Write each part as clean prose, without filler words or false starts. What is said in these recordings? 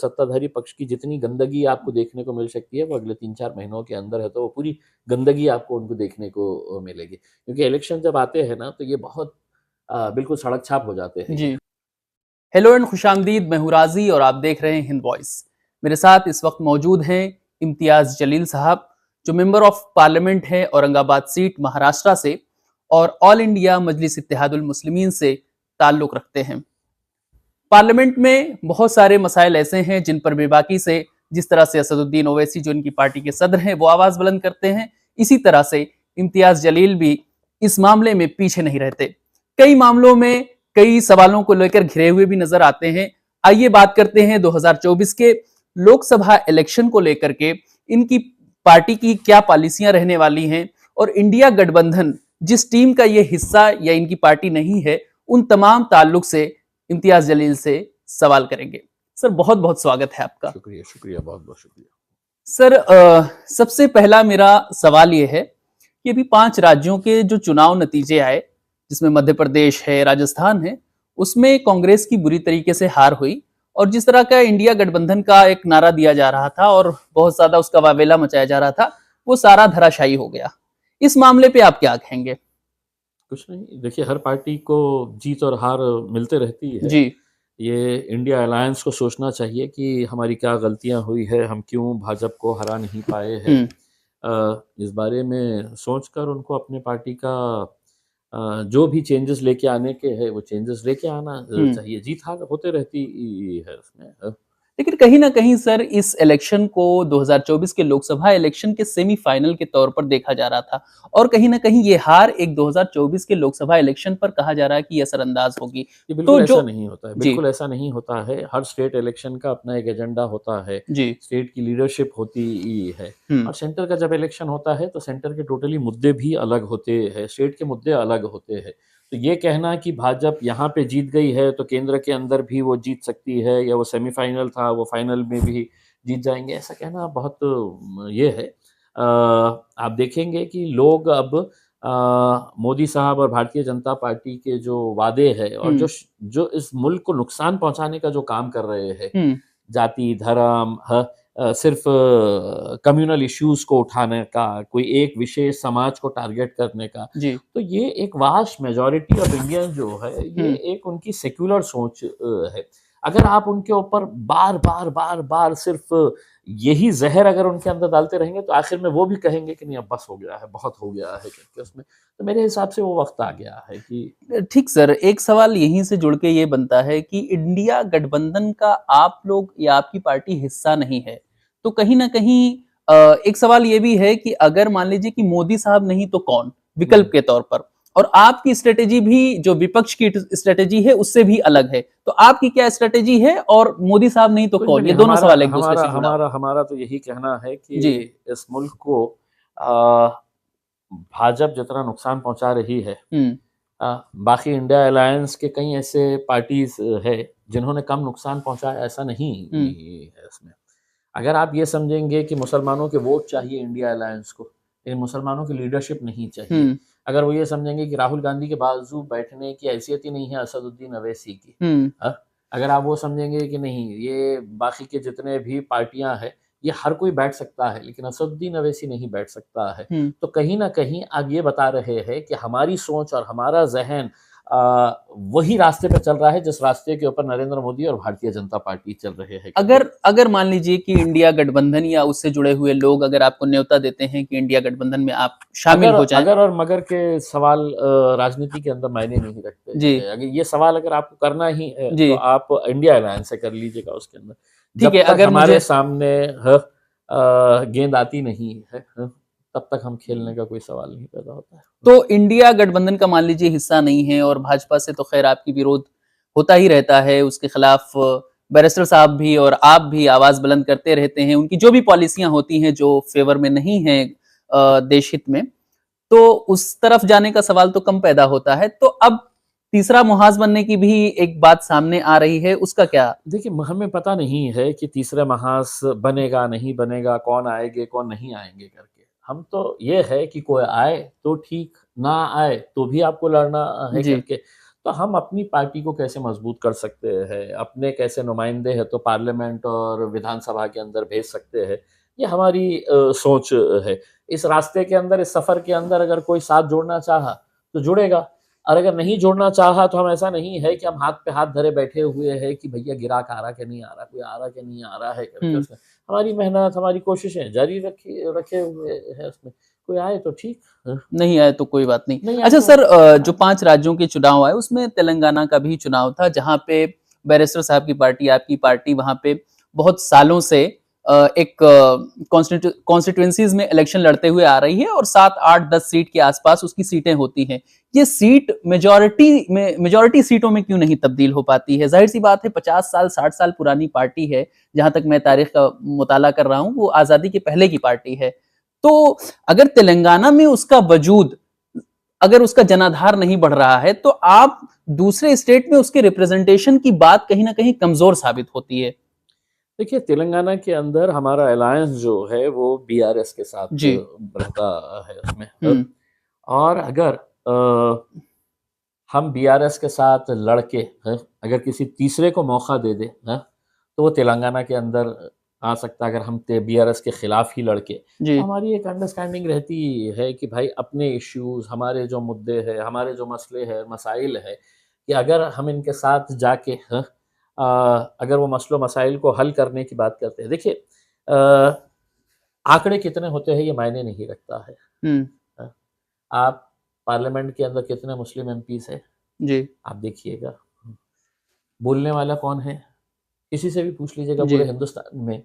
सत्ताधारी पक्ष की जितनी गंदगी आपको देखने को मिल सकती है वो अगले 3-4 महीनों के अंदर है, तो वो पूरी गंदगी आपको उनको देखने को मिलेगी, क्योंकि इलेक्शन जब आते हैं ना तो ये बहुत बिल्कुल सड़क छाप हो जाते हैं ये। जी। हेलो एंड खुशामदीद, मैं हूं राजी और आप देख रहे हैं हिंद वॉइस। मेरे साथ इस वक्त मौजूद हैं इम्तियाज जलील साहब, जो मेंबर ऑफ पार्लियामेंट हैं औरंगाबाद सीट महाराष्ट्र से और ऑल इंडिया मजलिस इत्तेहादुल मुस्लिमीन से ताल्लुक रखते हैं। पार्लियामेंट में बहुत सारे मसाइल ऐसे हैं जिन पर बेबाकी से, जिस तरह से असदुद्दीन ओवैसी जो इनकी पार्टी के सदर हैं वो आवाज बुलंद करते हैं, इसी तरह से इम्तियाज जलील भी इस मामले में पीछे नहीं रहते। कई मामलों में कई सवालों को लेकर घिरे हुए भी नजर आते हैं। आइए बात करते हैं 2024 के लोकसभा इलेक्शन को लेकर के, इनकी पार्टी की क्या पॉलिसियां रहने वाली हैं और इंडिया गठबंधन जिस टीम का ये हिस्सा या इनकी पार्टी नहीं है, उन तमाम ताल्लुक से इम्तियाज जलील से सवाल करेंगे। सर बहुत बहुत स्वागत है आपका। शुक्रिया शुक्रिया, बहुत बहुत शुक्रिया। सर सबसे पहला मेरा सवाल ये है कि अभी 5 राज्यों के जो चुनाव नतीजे आए, जिसमें मध्य प्रदेश है, राजस्थान है, उसमें कांग्रेस की बुरी तरीके से हार हुई और जिस तरह का इंडिया गठबंधन का एक नारा दिया जा रहा था और बहुत ज्यादा उसका वावेला मचाया जा रहा था, वो सारा धराशायी हो गया। इस मामले पे आप क्या कहेंगे? कुछ नहीं, देखिए हर पार्टी को जीत और हार मिलते रहती है। जी। ये इंडिया अलायंस को सोचना चाहिए कि हमारी क्या गलतियां हुई है, हम क्यों भाजपा को हरा नहीं पाए हैं। इस बारे में सोचकर उनको अपने पार्टी का जो भी चेंजेस लेके आने के हैं वो चेंजेस लेके आना चाहिए। जीत हार होते रहती है उसमें। लेकिन कहीं ना कहीं सर इस इलेक्शन को 2024 के लोकसभा इलेक्शन के सेमीफाइनल के तौर पर देखा जा रहा था और कहीं ना कहीं ये हार एक 2024 के लोकसभा इलेक्शन पर कहा जा रहा है कि ये असरअंदाज होगी। ये तो बिल्कुल जो ऐसा नहीं होता है, जी बिल्कुल ऐसा नहीं होता है। हर स्टेट इलेक्शन का अपना एक एजेंडा होता है, जी स्टेट की लीडरशिप होती है। हम्म और सेंटर का जब इलेक्शन होता है तो सेंटर के टोटली मुद्दे भी अलग होते हैं, स्टेट के मुद्दे अलग होते हैं। तो ये कहना कि भाजपा यहाँ पे जीत गई है तो केंद्र के अंदर भी वो जीत सकती है, या वो सेमीफाइनल था वो फाइनल में भी जीत जाएंगे, ऐसा कहना बहुत ये है। आप देखेंगे कि लोग अब मोदी साहब और भारतीय जनता पार्टी के जो वादे हैं और हम्म जो इस मुल्क को नुकसान पहुंचाने का जो काम कर रहे हैं, हम्म जाति धर्म सिर्फ कम्युनल इश्यूज को उठाने का, कोई एक विशेष समाज को टारगेट करने का, जी तो ये एक वास्ट मेजॉरिटी ऑफ इंडियन जो है ये एक उनकी सेक्युलर सोच है। अगर आप उनके ऊपर बार बार बार बार सिर्फ यही जहर अगर उनके अंदर डालते रहेंगे तो आखिर में वो भी कहेंगे कि नहीं अब बस हो गया है, बहुत हो गया है करके उसमें। तो मेरे हिसाब से वो वक्त आ गया है कि ठीक सर, एक सवाल यहीं से जुड़ के ये बनता है कि इंडिया गठबंधन का आप लोग या आपकी पार्टी हिस्सा नहीं है, तो कहीं ना कहीं एक सवाल ये भी है कि अगर मान लीजिए कि मोदी साहब नहीं तो कौन, विकल्प के तौर पर, और आपकी स्ट्रेटेजी भी जो विपक्ष की स्ट्रेटेजी है उससे भी अलग है, तो आपकी क्या स्ट्रेटेजी है और मोदी साहब नहीं तो कुछ भी कौन, नहीं। ये दोनों हमारा सवाल एक दूसरे हमारा से जुड़ा हुआ हमारा हमारा तो यही कहना है कि जी इस मुल्क को आ, भाजपा जितना नुकसान पहुंचा रही है, हम्म बाकी इंडिया अलायंस के कई ऐसे पार्टीज है जिन्होंने कम नुकसान पहुंचाया, ऐसा नहीं हम्म है इसमें। अगर आप ये समझेंगे कि मुसलमानों के वोट चाहिए इंडिया अलायंस को, लेकिन मुसलमानों की लीडरशिप नहीं चाहिए, हम्म अगर वो ये समझेंगे कि राहुल गांधी के बाजू बैठने की हैसियत ही नहीं है असदुद्दीन अवैसी की, हम्म हाँ? अगर आप वो समझेंगे कि नहीं ये बाकी के जितने भी पार्टियां हैं ये हर कोई बैठ सकता है लेकिन असदुद्दीन अवैसी नहीं बैठ सकता है, हम्म तो कहीं ना कहीं आप ये बता रहे हैं कि हमारी सोच और हमारा जहन वही रास्ते पे चल रहा है जिस रास्ते के ऊपर नरेंद्र मोदी और भारतीय जनता पार्टी चल रहे हैं। अगर अगर मान लीजिए कि इंडिया गठबंधन या उससे जुड़े हुए लोग अगर आपको न्योता देते हैं कि इंडिया गठबंधन में आप शामिल अगर हो जाएं। अगर और मगर के सवाल राजनीति के अंदर मायने नहीं रखते जी हैं। अगर ये सवाल अगर आपको करना ही है जी तो आप इंडिया अलायंस से कर लीजिएगा उसके अंदर। ठीक जब है। तक अगर हमारे मुझे सामने गेंद आती नहीं है, तब तक हम खेलने का कोई सवाल नहीं पैदा होता है। तो इंडिया गठबंधन का मान लीजिए हिस्सा नहीं है और भाजपा से तो खैर आपकी विरोध होता ही रहता है, उसके खिलाफ बैरिस्टर साहब भी और आप भी आवाज बुलंद करते रहते हैं, उनकी जो भी पॉलिसियां होती हैं जो फेवर में नहीं है देश हित में, तो उस तरफ जाने का सवाल तो कम पैदा होता है। तो अब तीसरा मुहाज बनने की भी एक बात सामने आ रही है, उसका क्या? देखिए हमें पता नहीं है कि तीसरा महास बनेगा नहीं बनेगा, कौन आएंगे कौन नहीं आएंगे करके। हम तो ये है कि कोई आए तो ठीक, ना आए तो भी आपको लड़ना है जी करके। तो तो हम अपनी पार्टी को कैसे मजबूत कर सकते हैं, अपने कैसे नुमाइंदे हैं तो पार्लियामेंट और विधानसभा के अंदर भेज सकते हैं, ये हमारी सोच है। इस रास्ते के अंदर, इस सफ़र के अंदर अगर कोई साथ जोड़ना चाहा, तो जुड़ेगा, और अगर नहीं जोड़ना चाहा तो हम, ऐसा नहीं है कि हम हाथ पे हाथ धरे बैठे हुए हैं कि भैया ग्राहक आ रहा कि नहीं आ रहा, कोई आ रहा कि नहीं आ रहा है करके हम्म। उसमें। हमारी मेहनत, हमारी कोशिशें जारी रखे हुए हैं उसमें। कोई आए तो ठीक, नहीं आए तो कोई बात नहीं। नहीं आए अच्छा तो सर, जो 5 राज्यों के चुनाव आए उसमें तेलंगाना का भी चुनाव था, जहां पे बैरिस्टर साहब की पार्टी, आपकी पार्टी वहां पे बहुत सालों से एक कॉन्स्टिट्यूएंसीज में इलेक्शन लड़ते हुए आ रही है और 7, 8, 10 सीट के आसपास उसकी सीटें होती हैं। ये सीट मेजॉरिटी सीटों में क्यों नहीं तब्दील हो पाती है? जाहिर सी बात है, 50 साल 60 साल पुरानी पार्टी है। जहां तक मैं तारीख का मुताला कर रहा हूं, वो आजादी के पहले की पार्टी है। तो अगर तेलंगाना में उसका वजूद, अगर उसका जनाधार नहीं बढ़ रहा है, तो आप दूसरे स्टेट में उसके रिप्रेजेंटेशन की बात कहीं ना कहीं कमजोर साबित होती है। देखिए, तेलंगाना के अंदर हमारा अलायंस जो है वो बीआरएस के साथ जी। रहता है उसमें। हम्म। और अगर हम बीआरएस के साथ लड़के अगर किसी तीसरे को मौका दे दे, तो वो तेलंगाना के अंदर आ सकता है। अगर हम बीआरएस के खिलाफ ही लड़के, जी। तो हमारी एक अंडरस्टैंडिंग रहती है कि भाई अपने इश्यूज, हमारे जो मुद्दे हैं, हमारे जो मसले हैं, मसाइल है, कि अगर हम इनके साथ जाके अगर वो मसलों मसाइल को हल करने की बात करते हैं। देखिए, आंकड़े कितने होते हैं ये मायने नहीं रखता है। हम्म। हाँ, आप पार्लियामेंट के अंदर कितने मुस्लिम एमपीज हैं, जी। आप देखिएगा। बोलने वाला कौन है, किसी से भी पूछ लीजिएगा जी। पूरे हिंदुस्तान में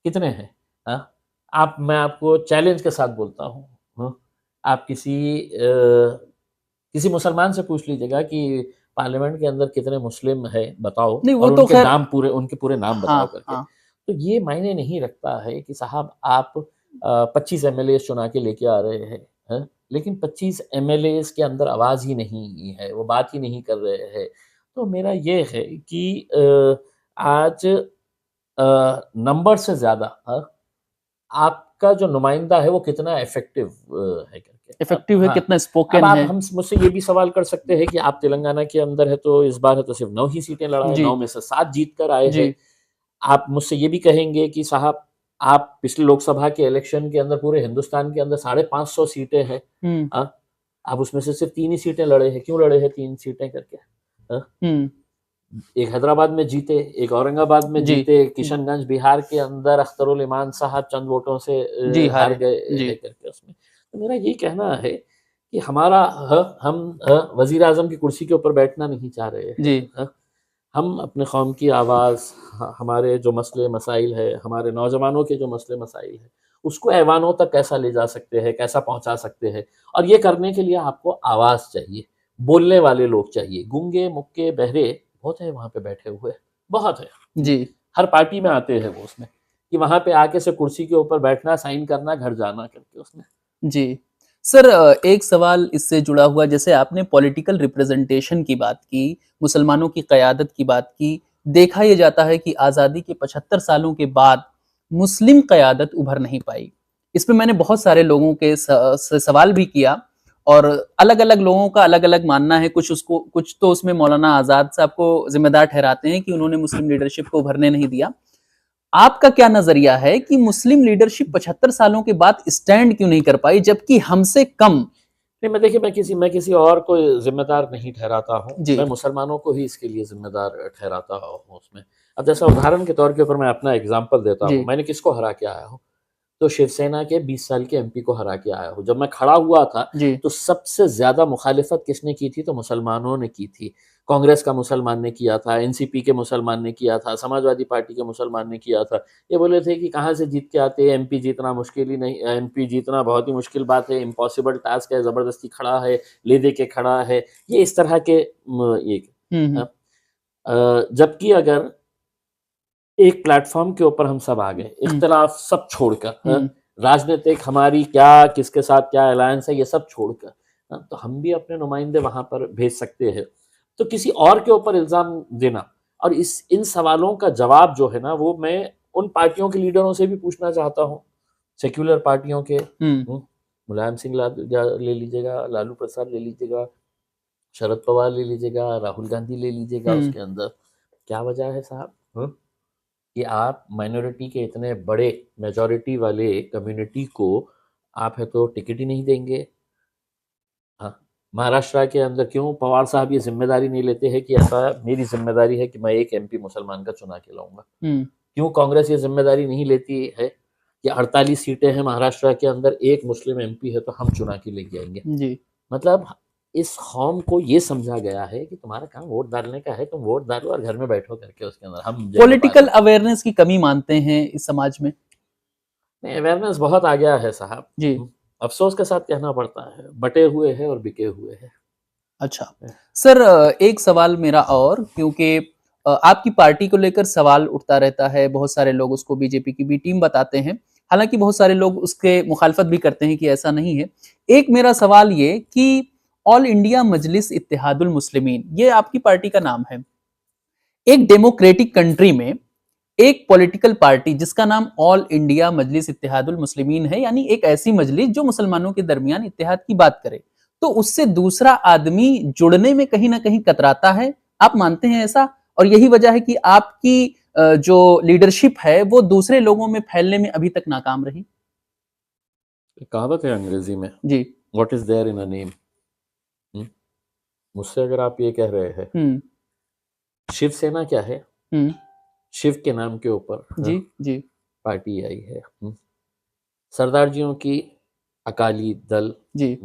कितने हैं। हाँ, मैं आपको चैलेंज के साथ बोलता हूँ। हाँ, आप किसी मुसलमान से पूछ लीजिएगा कि पार्लियामेंट के अंदर कितने मुस्लिम है बताओ, नहीं, वो और तो खैर। उनके पूरे नाम बताओ हाँ, करके। हाँ। तो ये मायने नहीं रखता है कि साहब आप 25 एमएलए चुना के लेके आ रहे हैं, लेकिन 25 एमएलए के अंदर आवाज़ ही नहीं है, वो बात ही नहीं कर रहे हैं। तो मेरा ये है कि आज नंबर से ज़्यादा आपका जो नुमाइंदा है वो कितना इफ़ेक्टिव है करके। अब इफेक्टिव है, हाँ, कितना अब स्पोकन आप है। हम मुझसे ये भी सवाल कर सकते हैं कि आप तेलंगाना के अंदर है तो इस बार है तो सिर्फ़ 9 ही सीटें लड़ा है, जी। 9 में से 7 जीत कर आए जी। हैं। आप मुझसे ये भी कहेंगे कि साहब आप पिछले लोकसभा के इलेक्शन के अंदर पूरे हिंदुस्तान के अंदर 550 सीटें हैं। हम्म। हाँ, आप उसमें से सिर्फ़ 3 ही सीटें लड़े हैं, क्यों लड़े हैं 3 सीटें करके? हाँ? हम्म। एक हैदराबाद में जीते, एक औरंगाबाद में जी। जीते, किशनगंज बिहार के अंदर अख्तरुल इमान साहब चंद वोटों से जी हार हारे। गए जी। है करके उसमें। तो मेरा ये कहना है कि हमारा हम वज़ीर आज़म की कुर्सी के ऊपर बैठना नहीं चाह रहे हैं। जी। हम अपने कौम की आवाज़, हमारे जो मसले मसाइल है, हमारे नौजवानों के जो मसले मसाइल है, उसको ऐवानों तक कैसा ले जा सकते हैं, कैसा पहुँचा सकते हैं। और ये करने के लिए आपको आवाज़ चाहिए, बोलने वाले लोग चाहिए। गूंगे, मुक्के, बहरे बहुत है वहाँ पे बैठे हुए, बहुत है। जी। हर पार्टी में आते हैं वो उसमें, कि वहाँ पे आके से कुर्सी के ऊपर बैठना, साइन करना, घर जाना करके उसमें। जी। सर, एक सवाल इससे जुड़ा हुआ, जैसे आपने पॉलिटिकल रिप्रेजेंटेशन की बात की, मुसलमानों की क़यादत की बात की, देखा ये जाता है कि आज़ादी के 75 सालों के बाद मुस्लिम क़यादत उभर नहीं पाई। इस पे मैंने बहुत सारे लोगों के से सवाल भी किया और अलग-अलग लोगों का अलग-अलग मानना है। कुछ तो उसमें मौलाना आज़ाद साहब को ज़िम्मेदार ठहराते हैं कि उन्होंने मुस्लिम लीडरशिप को उभरने नहीं दिया। आपका क्या नजरिया है कि मुस्लिम लीडरशिप 75 सालों के बाद स्टैंड क्यों नहीं कर पाई, जबकि हमसे कम? नहीं, मैं देखिए, मैं किसी और को ज़िम्मेदार नहीं ठहराता हूँ, जी। मैं मुसलमानों को ही इसके लिए ज़िम्मेदार ठहराता हूँ उसमें। अब जैसा उदाहरण के तौर के ऊपर मैं अपना एग्ज़ाम्पल देता जी। हूँ, मैंने किसको हरा के आया हूँ? तो शिवसेना के 20 साल के एमपी को हरा के आया हूँ। जब मैं खड़ा हुआ था, जी। तो सबसे ज़्यादा मुखालिफत किसने की थी? तो मुसलमानों ने की थी। कांग्रेस का मुसलमान ने किया था, एनसीपी के मुसलमान ने किया था, समाजवादी पार्टी के मुसलमान ने किया था। ये बोले थे कि कहाँ से जीत के आते हैं, एमपी जीतना मुश्किल ही नहीं, एमपी जीतना बहुत ही मुश्किल बात है, इम्पॉसिबल टास्क है, ज़बरदस्ती खड़ा है, ले दे के खड़ा है। ये इस तरह के ये हम्म। जबकि अगर एक प्लेटफ़ॉर्म के ऊपर हम सब आ गए, हम्म। इख्तिलाफ़ सब छोड़कर, हम्म। राजनीतिक हमारी क्या, किसके साथ क्या अलायंस है, ये सब छोड़कर, तो हम भी अपने नुमाइंदे वहाँ पर भेज सकते हैं। तो किसी और के ऊपर इल्ज़ाम देना, और इन सवालों का जवाब जो है ना, वो मैं उन पार्टियों के लीडरों से भी पूछना चाहता हूँ, सेक्युलर पार्टियों के। हम्म। मुलायम सिंह ले लीजिएगा, लालू प्रसाद ले लीजिएगा, शरद पवार ले लीजिएगा, राहुल गांधी ले लीजिएगा, हम्म। उसके अंदर क्या वजह है साहब? कि आप माइनॉरिटी के इतने बड़े मेजॉरिटी वाले कम्युनिटी को आप है तो टिकट ही नहीं देंगे। हाँ, महाराष्ट्र के अंदर क्यों पवार साहब ये जिम्मेदारी नहीं लेते हैं कि ऐसा मेरी जिम्मेदारी है कि मैं एक एमपी मुसलमान का चुना के लाऊंगा? क्यों कांग्रेस ये जिम्मेदारी नहीं लेती है कि 48 सीटें हैं महाराष्ट्र के अंदर, एक मुस्लिम एमपी है तो हम चुना के लेके आएंगे? जी। मतलब इस कौम को ये समझा गया है कि तुम्हारा काम वोट डालने का है, तुम वोट डालो और घर में बैठो करके उसके अंदर हम पॉलिटिकल अवेयरनेस की कमी मानते हैं इस समाज में? नहीं, अवेयरनेस बहुत आ गया है साहब। जी। अफसोस के साथ कहना पड़ता है, बटे हुए हैं और बिके हुए हैं। अच्छा सर, एक सवाल मेरा और, क्योंकि आपकी पार्टी को लेकर सवाल उठता रहता है, बहुत सारे लोग उसको बीजेपी की बी टीम बताते हैं, हालांकि बहुत सारे लोग उसके मुखालफत भी करते हैं कि ऐसा नहीं है। एक मेरा सवाल ये कि ऑल इंडिया मजलिस इत्तेहादुल मुस्लिमीन, ये आपकी पार्टी का नाम है। एक डेमोक्रेटिक कंट्री में एक पॉलिटिकल पार्टी जिसका नाम ऑल इंडिया मजलिस इत्तेहादुल मुस्लिमीन है, यानी एक ऐसी मजलिस जो मुसलमानों के दरमियान इत्तेहाद की बात करे, तो उससे दूसरा आदमी जुड़ने में कहीं ना कहीं कतराता है। आप मानते हैं ऐसा? और यही वजह है कि आपकी जो लीडरशिप है वो दूसरे लोगों में फैलने में अभी तक नाकाम रही। एक कहावत है अंग्रेजी में, जी। What is there in a name. मुझसे अगर आप ये कह रहे हैं, शिवसेना क्या है? शिव के नाम के ऊपर जी जी पार्टी आई है। सरदार जियों की अकाली दल जी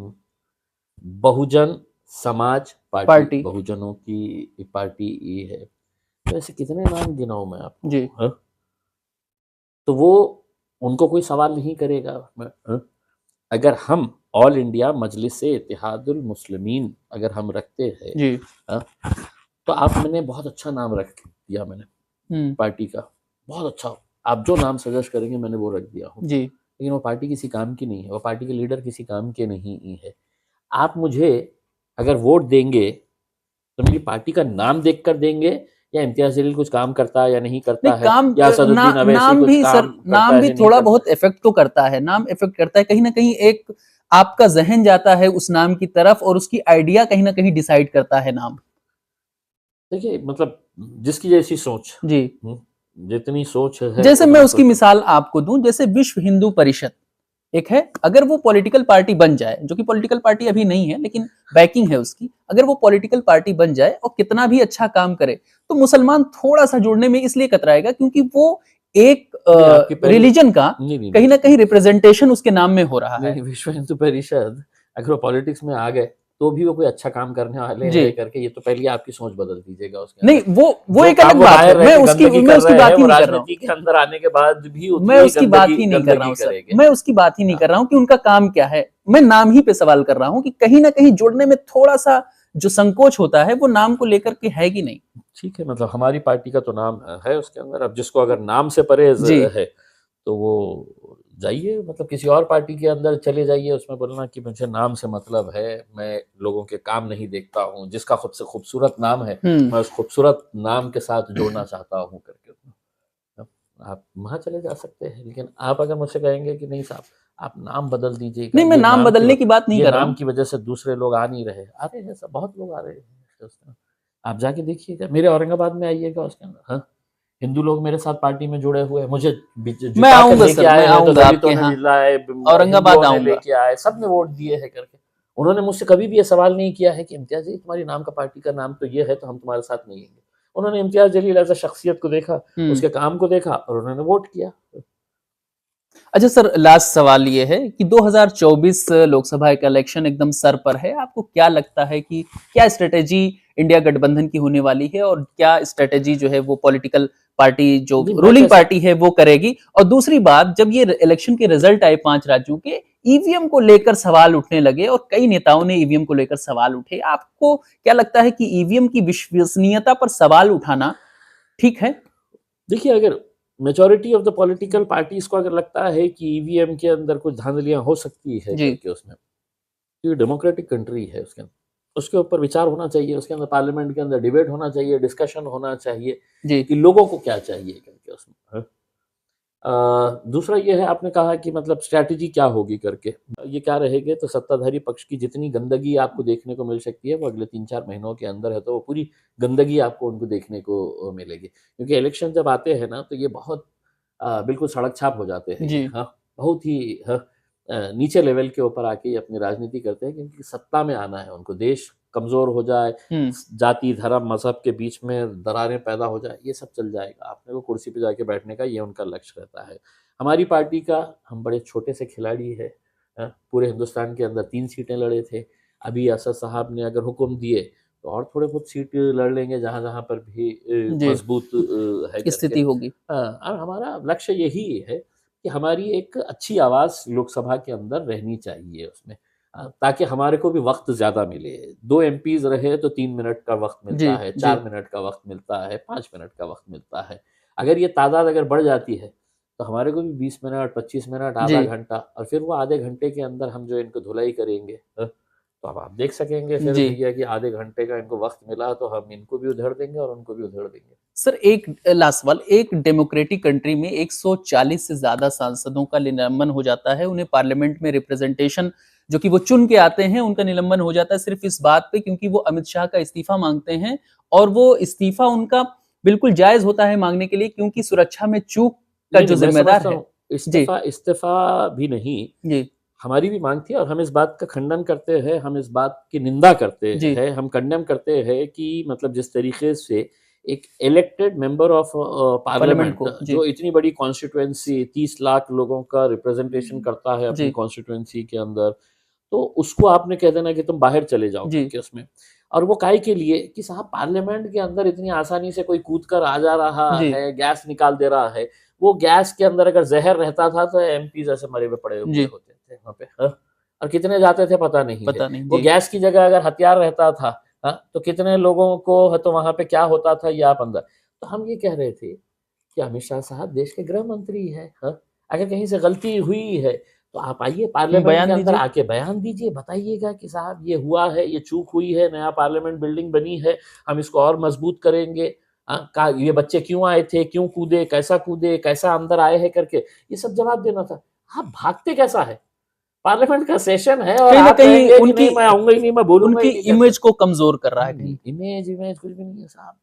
बहुजन समाज पार्टी। बहुजनों की पार्टी ये है। तो ऐसे कितने नाम गिनाऊं मैं आपको? जी। तो वो उनको कोई सवाल नहीं करेगा। अगर हम ऑल इंडिया मजलिस से इत्तेहादुल मुस्लिमीन अगर हम रखते हैं जी। तो आप मैंने बहुत अच्छा नाम रख दिया मैंने पार्टी का, बहुत अच्छा। आप जो नाम सजेस्ट करेंगे मैंने वो रख दिया हूँ। जी। लेकिन वो पार्टी किसी काम की नहीं है, वो पार्टी के लीडर किसी काम के नहीं है। आप मुझे अगर वोट देंगे तो मेरी पार्टी का नाम देखकर देंगे या इम्तियाज जलील कुछ काम करता है या नहीं करता नहीं, है, काम या सदुद्दीन अवैसी नाम कुछ भी सर, काम करता नाम भी है नहीं थोड़ा करता बहुत इफेक्ट तो करता है। नाम इफेक्ट करता है, कहीं ना कहीं एक आपका जहन जाता है उस नाम की तरफ और उसकी आइडिया कहीं ना कहीं डिसाइड करता है नाम। देखिए मतलब जिसकी जैसी सोच, जी। जितनी सोच है जैसे मैं उतना उसकी सोच। मिसाल आपको दूं, जैसे विश्व हिंदू परिषद एक है, अगर वो पॉलिटिकल पार्टी बन जाए, जो कि पॉलिटिकल पार्टी अभी नहीं है लेकिन बैकिंग है उसकी, अगर वो पॉलिटिकल पार्टी बन जाए और कितना भी अच्छा काम करे, तो मुसलमान थोड़ा सा जुड़ने में इसलिए कतराएगा क्योंकि वो एक आपकी पहली रिलीजन का नहीं कहीं ना कहीं रिप्रेजेंटेशन उसके नाम में हो रहा है। नहीं, विश्व हिंदू परिषद अगर वो पॉलिटिक्स में आ गए तो भी वो कोई अच्छा काम करने वाले जी। हैं करके, ये तो पहले आपकी सोच बदल दीजिएगा उसके नहीं, अंदर। वो जो एक काम अलग वो बात बाहर है, रह मैं के उसकी गंदगी मैं कर उसकी रहे हैं, बात ही वो नहीं कर रहा हूँ। राजनीति के अंदर आने के बाद भी मैं उतनी उसकी बात ही नहीं कर रहा हूँ सर, करेंगे। मैं उसकी बात ही नहीं कर रहा हूँ कि उनका काम क्या है। मैं नाम ही पे सवाल कर रहा हूँ कि कहीं ना कहीं जुड़ने में थोड़ा सा जो संकोच होता है वो नाम को लेकर के है कि नहीं। ठीक है, मतलब हमारी पार्टी का तो नाम है उसके अंदर। अब जिसको अगर नाम से परहेज जी। है तो वो जाइए, मतलब किसी और पार्टी के अंदर चले जाइए, उसमें बोलना कि मुझे नाम से मतलब है, मैं लोगों के काम नहीं देखता हूँ, जिसका खुद से खूबसूरत नाम है मैं उस खूबसूरत नाम के साथ जोड़ना चाहता हूँ करके। आप वहाँ चले जा सकते हैं। लेकिन आप अगर मुझसे कहेंगे कि नहीं साहब आप नाम बदल दीजिएगा, नहीं, मैं नाम बदलने की बात नहीं ये कर रहा नाम हूँ। की वजह से दूसरे लोग आ नहीं रहे, आ रहे हैं सब, बहुत लोग आ रहे हैं। आप जाके देखिएगा, मेरे औरंगाबाद में आइएगा उसके अंदर, हाँ हिंदू लोग मेरे साथ पार्टी में जुड़े हुए हैं, मुझे मैं जुटा कर आऊंगा लेके सर, आए मैं हैं, तो आऊंगा दलितों आपके ने यहाँ, मिलाए, औरंगाबाद हिंदुओं ने आऊंगा। लेके आए, सबने वोट दिए हैं करके। उन्होंने मुझसे कभी भी ये सवाल नहीं किया है कि इम्तियाज जी तुम्हारी नाम का पार्टी का नाम तो ये है तो हम तुम्हारे साथ नहीं आएंगे। उन्होंने इम्तियाज जलील एज अ शख्सियत को देखा, उसके काम को देखा और उन्होंने वोट किया। अच्छा सर, लास्ट सवाल ये है कि 2024 लोकसभा का इलेक्शन एकदम सर पर है, आपको क्या लगता है कि क्या स्ट्रेटेजी इंडिया गठबंधन की होने वाली है और क्या स्ट्रेटेजी जो है वो पॉलिटिकल पार्टी जो रूलिंग पार्टी है वो करेगी? और दूसरी बात, जब ये इलेक्शन के रिजल्ट आए 5 राज्यों के, ईवीएम को लेकर सवाल उठने लगे और कई नेताओं ने ईवीएम को लेकर सवाल उठे, आपको क्या लगता है कि ईवीएम की विश्वसनीयता पर सवाल उठाना ठीक है? देखिए, अगर majority of the political parties को अगर लगता है कि ईवीएम के अंदर कुछ धांधलियां हो सकती है जी। करके उसमें, ये डेमोक्रेटिक कंट्री है उसके अंदर, उसके ऊपर विचार होना चाहिए, उसके अंदर पार्लियामेंट के अंदर डिबेट होना चाहिए, डिस्कशन होना चाहिए जी। कि लोगों को क्या चाहिए करके उसमें, हाँ? दूसरा ये है, आपने कहा कि मतलब स्ट्रैटेजी क्या होगी करके, ये क्या रहेंगे, तो सत्ताधारी पक्ष की जितनी गंदगी आपको देखने को मिल सकती है वो अगले 3-4 महीनों के अंदर है तो वो पूरी गंदगी आपको उनको देखने को मिलेगी, क्योंकि इलेक्शन जब आते हैं ना तो ये बहुत बिल्कुल सड़क छाप हो जाते हैं ये, जी हाँ, बहुत ही नीचे लेवल के ऊपर आके ये अपनी राजनीति करते हैं, क्योंकि सत्ता में आना है उनको, देश कमजोर हो जाए, हम्म जाति धर्म मजहब के बीच में दरारें पैदा हो जाए, ये सब चल जाएगा, आपने को कुर्सी पे जाके बैठने का ये उनका लक्ष्य रहता है। हमारी पार्टी का, हम बड़े छोटे से खिलाड़ी है, पूरे हिंदुस्तान के अंदर 3 सीटें लड़े थे, अभी असद साहब ने अगर हुक्म दिए तो और थोड़े बहुत सीट लड़ लेंगे जहाँ जहाँ पर भी जी मजबूत है करके। स्थिति होगी और हमारा लक्ष्य यही है कि हमारी एक अच्छी आवाज़ लोकसभा के अंदर रहनी चाहिए उसमें, ताकि हमारे को भी वक्त ज़्यादा मिले। 2 एमपीज़ रहे तो 3 मिनट का वक्त जी मिलता है, जी 4 मिनट का वक्त मिलता है, 5 मिनट का वक्त मिलता है। अगर ये तादाद अगर बढ़ जाती है तो हमारे को भी 20 मिनट, 25 मिनट, जी आधा घंटा, और फिर वो आधे घंटे के अंदर हम जो इनको धुलाई करेंगे, तो अब आप देख सकेंगे फिर जी भैया कि आधे घंटे का इनको वक्त मिला तो हम इनको भी उधेड़ देंगे और उनको भी उधेड़ देंगे। सर एक लास्ट सवाल, एक डेमोक्रेटिक कंट्री में 140 से ज्यादा सांसदों का निलंबन हो जाता है, उन्हें पार्लियामेंट में रिप्रेजेंटेशन जो कि वो चुन के आते हैं उनका निलंबन हो जाता है सिर्फ इस बात पे क्योंकि वो अमित शाह का इस्तीफा मांगते हैं और वो इस्तीफा उनका बिल्कुल जायज होता है मांगने के लिए क्योंकि सुरक्षा में चूक का नहीं, जो नहीं, मैं जिम्मेदार समझता है। हूँ, जी इस्तीफ़ा भी नहीं, जी हमारी भी माँग थी और हम इस बात का खंडन करते हैं, हम इस बात की निंदा करते जी हैं, हम कंडेम करते हैं कि मतलब जिस तरीके से एक elected member of parliament parliament को जी जो इतनी बड़ी कॉन्स्टिट्यूएंसी 30 लाख लोगों का रिप्रेजेंटेशन करता है अपनी जी कॉन्स्टिट्यूएंसी के अंदर, तो उसको आपने कह देना कि तुम बाहर चले जाओ जी करके उसमें। और वो काहे के लिए कि साहब पार्लियामेंट के अंदर इतनी आसानी से कोई कूद कर आ जा रहा जी है, गैस निकाल दे रहा है, वो गैस के अंदर अगर जहर रहता था तो एमपीज़ ऐसे मरे हुए पड़े हुए जी होते थे वहाँ पे, हाँ? और कितने जाते थे पता नहीं है। पता नहीं वो जी गैस की जगह अगर हथियार रहता था, हाँ? तो कितने लोगों को तो वहाँ पे क्या होता था ये आप अंदर। तो हम ये कह रहे थे कि अमित शाह साहब देश के गृह मंत्री हैं, हाँ? अगर कहीं से गलती हुई है तो आप आइए पार्लियामेंट के बयान अंदर दीजिए आके बयान दीजिए, बताइएगा कि साहब ये हुआ है, ये चूक हुई है, नया पार्लियामेंट बिल्डिंग बनी है, हम इसको और मजबूत करेंगे। ये बच्चे क्यों आए थे, क्यों कूदे, कैसा अंदर आए हैं करके, ये सब जवाब देना था। आप भागते कैसा है? पार्लियामेंट का सेशन है और कहीं ना आप कहीं कहेंगे कि उनकी नहीं मैं आऊंगा ही नहीं, मैं बोलूंगा उनकी ही नहीं करके। इमेज को कमजोर कर रहा है नहीं, कहीं इमेज इमेज कुछ भी नहीं है साहब,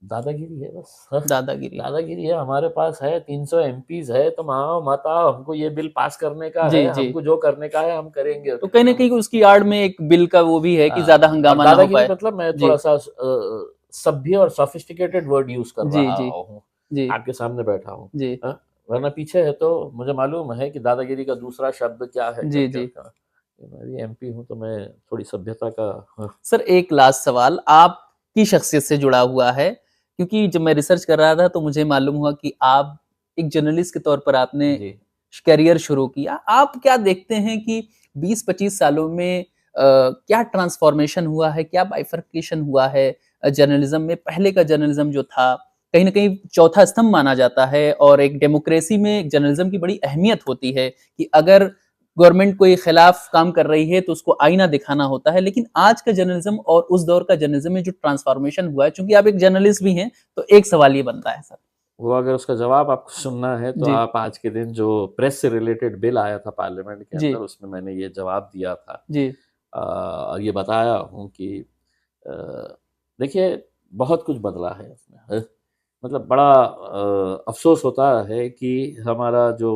दादागिरी है बस, हाँ, दादागिरी। दादागिरी है। हमारे पास है 300 एमपीज है, तुम आओ मत आओ, हमको ये बिल पास करने का जी है, जी हमको जो करने का है हम करेंगे, तो कहीं ना उसमें कहीं उसकी आड़ में एक बिल का वो भी है कि ज्यादा और हंगामा ना हो दादागिरी पाए। मतलब मैं जी थोड़ा सा सभ्य और सोफिस्टिकेटेड वर्ड यूज कर जी रहा जी हूँ, जी आपके सामने बैठा हूँ, जी हाँ? वरना पीछे है तो मुझे मालूम है कि दादागिरी का दूसरा शब्द क्या है जी करके जी उसका। मैं भी एमपी हूँ तो मैं थोड़ी सभ्यता का, हाँ, सर एक लास्ट सवाल आपकी शख्सियत से जुड़ा हुआ है क्योंकि जब मैं रिसर्च कर रहा था तो मुझे मालूम हुआ कि आप एक जर्नलिस्ट के तौर पर आपने जी। करियर शुरू किया। आप क्या देखते हैं कि 20-25 सालों में क्या ट्रांसफॉर्मेशन हुआ है, क्या बाइफर्केशन हुआ है जर्नलिज्म में? पहले का जर्नलिज्म जो था कहीं ना कहीं चौथा स्तंभ माना जाता है और एक डेमोक्रेसी में जर्नलिज्म की बड़ी अहमियत होती है कि अगर गवर्नमेंट कोई खिलाफ काम कर रही है तो उसको आईना दिखाना होता है, लेकिन आज का जर्नलिज्म और उस दौर का जर्नलिज्म में जो ट्रांसफॉर्मेशन हुआ है, चूंकि आप एक जर्नलिस्ट भी हैं तो एक सवाल ये बनता है सर। वो अगर उसका जवाब आपको सुनना है तो जी आप आज के दिन जो प्रेस से रिलेटेड बिल आया था पार्लियामेंट के जी अंदर उसमें मैंने ये जवाब दिया था, जी और ये बताया हूँ कि अ, देखिए बहुत कुछ बदला है उसमें, मतलब बड़ा अफसोस होता है कि हमारा जो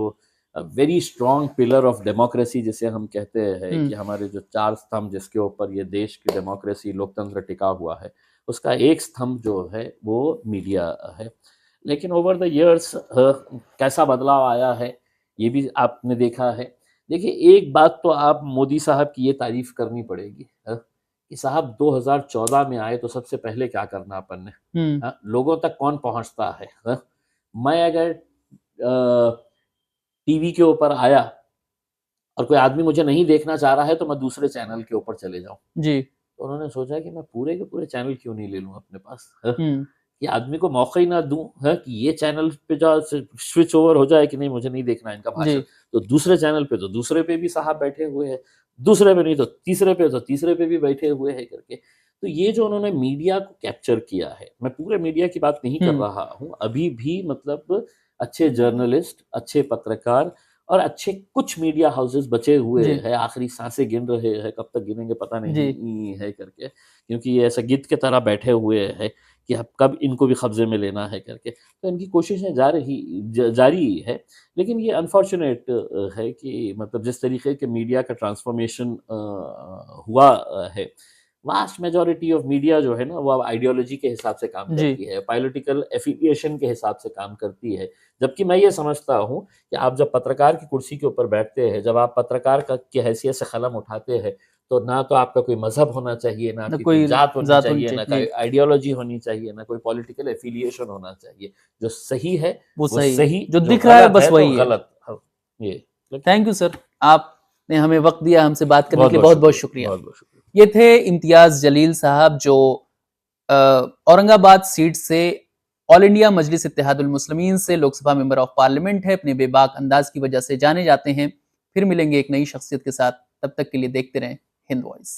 very strong pillar of democracy जिसे हम कहते हैं हम्म कि हमारे जो 4 स्तंभ जिसके ऊपर ये देश की डेमोक्रेसी लोकतंत्र टिका हुआ है, उसका एक स्तंभ जो है वो मीडिया है। लेकिन ओवर द इयर्स कैसा बदलाव आया है ये भी आपने देखा है। देखिए एक बात तो आप मोदी साहब की ये तारीफ करनी पड़ेगी, कि साहब 2014 में आए तो सबसे पहले क्या करना अपन ने, हम्म लोगों तक कौन पहुंचता है, मैं अगर टीवी के ऊपर आया और कोई आदमी मुझे नहीं देखना चाह रहा है तो मैं दूसरे चैनल के ऊपर चले जाऊं, जी तो उन्होंने सोचा कि मैं पूरे के पूरे चैनल क्यों नहीं ले लूं अपने पास, हम्म कि आदमी को मौका ही ना दूं, है कि ये चैनल पे जो स्विच ओवर हो जाए कि नहीं मुझे नहीं देखना इनका जी भाषण, तो दूसरे चैनल पे तो दूसरे पे भी साहब बैठे हुए हैं, दूसरे पे नहीं तो तीसरे पे भी बैठे हुए हैं करके। तो ये जो उन्होंने मीडिया को कैप्चर किया है, मैं पूरे मीडिया की बात नहीं कर हम्म रहा हूँ, अभी भी मतलब अच्छे जर्नलिस्ट, अच्छे पत्रकार और अच्छे कुछ मीडिया हाउसेस बचे हुए जी हैं, आखिरी सांसें गिन रहे हैं, कब तक गिनेंगे पता जी नहीं है करके, क्योंकि ये ऐसा गिद्ध की तरह बैठे हुए हैं कि अब कब इनको भी कब्जे में लेना है करके। तो इनकी कोशिशें जारी है, लेकिन ये अनफॉर्चुनेट है कि मतलब जिस तरीके के मीडिया का ट्रांसफॉर्मेशन हुआ है, वास्ट मेजॉरिटी ऑफ मीडिया जो है ना वो अब आइडियोलॉजी के हिसाब से काम जी करती है, पॉलिटिकल एफिलिएशन के हिसाब से काम करती है। जबकि मैं ये समझता हूँ कि आप जब पत्रकार की कुर्सी के ऊपर बैठते हैं, जब आप पत्रकार की हैसियत से कलम उठाते हैं, तो ना तो आपका कोई मजहब होना चाहिए, ना न आपकी कोई कोई जात होनी जात होनी चाहिए, ना चाहिए कोई जी आइडियोलॉजी होनी चाहिए, ना कोई पॉलिटिकल एफिलिएशन होना चाहिए। जो सही है वो वो सही है, सही, जो जो दिख रहा है गलत बस है तो वही है। गलत। हाँ, ये थैंक यू सर, आपने हमें वक्त दिया हमसे बात करने बहुत के लिए, बहुत बहुत बहुत शुक्रिया, शुक्रिया। बहुत बहुत शुक्रिया। ये थे इम्तियाज जलील साहब जो अ, औरंगाबाद सीट से ऑल इंडिया मजलिस इत्तेहादुल मुस्लिमीन से लोकसभा मेंबर ऑफ पार्लियामेंट है। अपने बेबाक अंदाज की वजह से जाने जाते हैं। फिर मिलेंगे एक नई शख्सियत के साथ, तब तक के लिए देखते रहें हिंद वॉइस।